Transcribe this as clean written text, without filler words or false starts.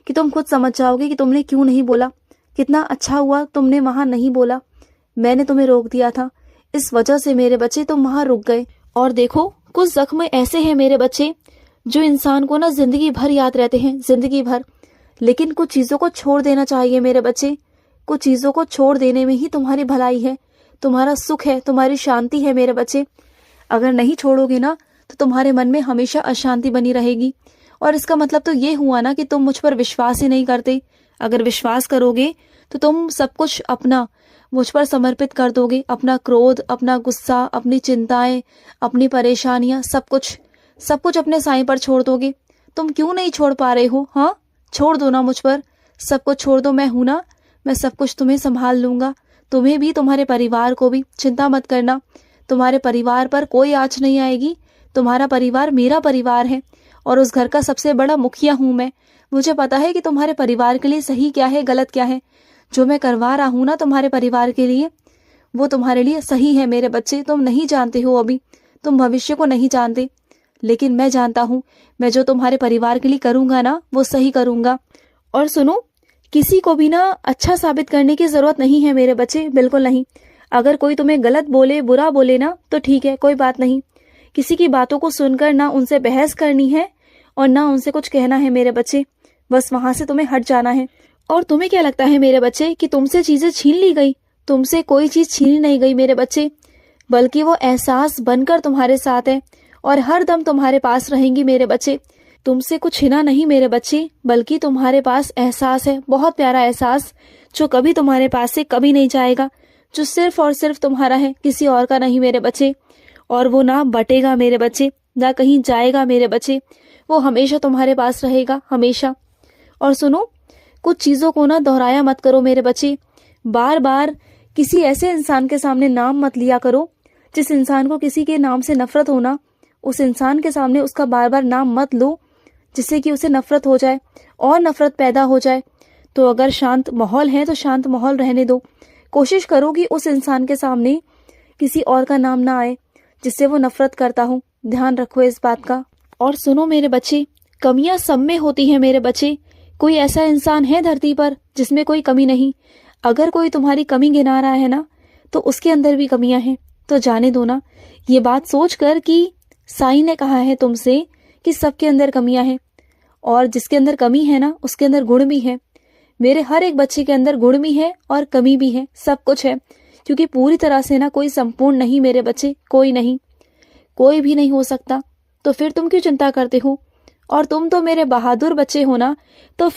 कि तुम खुद समझ जाओगे कि तुमने क्यों नहीं बोला। कितना अच्छा हुआ तुमने वहां नहीं बोला, मैंने तुम्हें रोक दिया था। इस वजह से मेरे बच्चे तुम वहां रुक गए। और देखो, कुछ जख्म ऐसे हैं मेरे बच्चे जो इंसान को ना जिंदगी भर याद रहते हैं, जिंदगी भर। लेकिन कुछ चीजों को छोड़ देना चाहिए मेरे बच्चे। कुछ चीजों को छोड़ देने में ही तुम्हारी भलाई है, तुम्हारा सुख है, तुम्हारी शांति है मेरे बच्चे। अगर नहीं छोड़ोगे ना तो तुम्हारे मन में हमेशा अशांति बनी रहेगी। और इसका मतलब तो ये हुआ ना कि तुम मुझ पर विश्वास ही नहीं करते। अगर विश्वास करोगे तो तुम सब कुछ अपना मुझ पर समर्पित कर दोगे, अपना क्रोध, अपना गुस्सा, अपनी चिंताएं, अपनी परेशानियां, सब कुछ अपने साईं पर छोड़ दोगे। तुम क्यों नहीं छोड़ पा रहे हो? हाँ, छोड़ दो ना मुझ पर, सब कुछ छोड़ दो। मैं हूं ना, मैं सब कुछ तुम्हें संभाल लूंगा, तुम्हें भी, तुम्हारे परिवार को भी। चिंता मत करना, तुम्हारे परिवार पर कोई आँच नहीं आएगी। तुम्हारा परिवार मेरा परिवार है और उस घर का सबसे बड़ा मुखिया हूं मैं। मुझे पता है कि तुम्हारे परिवार के लिए सही क्या है, गलत क्या है। जो मैं करवा रहा हूं ना तुम्हारे परिवार के लिए, वो तुम्हारे लिए सही है मेरे बच्चे। तुम नहीं जानते हो अभी, तुम भविष्य को नहीं जानते, लेकिन मैं जानता हूं। मैं जो तुम्हारे परिवार के लिए करूंगा ना, वो सही करूंगा। और सुनो, किसी को भी ना अच्छा साबित करने की जरूरत नहीं है मेरे बच्चे, बिल्कुल नहीं। अगर कोई तुम्हें गलत बोले, बुरा बोले ना, तो ठीक है, कोई बात नहीं। किसी की बातों को सुनकर ना उनसे बहस करनी है और ना उनसे कुछ कहना है मेरे बच्चे। बस वहां से तुम्हें हट जाना है। और तुम्हें क्या लगता है मेरे बच्चे कि तुमसे चीजें छीन ली गई? तुमसे कोई चीज छीनी नहीं गई मेरे बच्चे, बल्कि वो एहसास बनकर तुम्हारे साथ है और हर दम तुम्हारे पास रहेंगी मेरे बच्चे। तुमसे कुछ छिना नहीं मेरे बच्चे, बल्कि तुम्हारे पास एहसास है, बहुत प्यारा एहसास, जो कभी तुम्हारे पास से कभी नहीं जाएगा, जो सिर्फ और सिर्फ तुम्हारा है, किसी और का नहीं मेरे बच्चे। और वो ना बटेगा मेरे बच्चे, ना कहीं जाएगा मेरे बच्चे, वो हमेशा तुम्हारे पास रहेगा, हमेशा। और सुनो, कुछ चीजों को ना दोहराया मत करो मेरे बच्चे। बार बार किसी ऐसे इंसान के सामने नाम मत लिया करो। जिस इंसान को किसी के नाम से नफरत हो ना, उस इंसान के सामने उसका बार बार नाम मत लो, जिससे कि उसे नफरत हो जाए और नफरत पैदा हो जाए। तो अगर शांत माहौल है तो शांत माहौल रहने दो। कोशिश करो कि उस इंसान के सामने किसी और का नाम ना आए जिससे वो नफरत करता हो। ध्यान रखो इस बात का। और सुनो मेरे बच्चे, कमियां सब में होती हैं मेरे बच्चे। कोई ऐसा इंसान है धरती पर जिसमें कोई कमी नहीं? अगर कोई तुम्हारी कमी गिना रहा है ना, तो उसके अंदर भी कमियां हैं, तो जाने दो ना। ये बात सोचकर कि साईं ने कहा है तुमसे कि सबके अंदर कमियां हैं, और जिसके अंदर कमी है ना, उसके अंदर गुण भी है। मेरे हर एक बच्चे के अंदर गुण भी है और कमी भी है, सब कुछ है। क्योंकि पूरी तरह से ना कोई संपूर्ण नहीं मेरे बच्चे, कोई नहीं, कोई भी नहीं हो सकता। तो फिर तुम क्यों चिंता करते हो? और तुम तो मेरे बहादुर बच्चे हो ना, तो फिर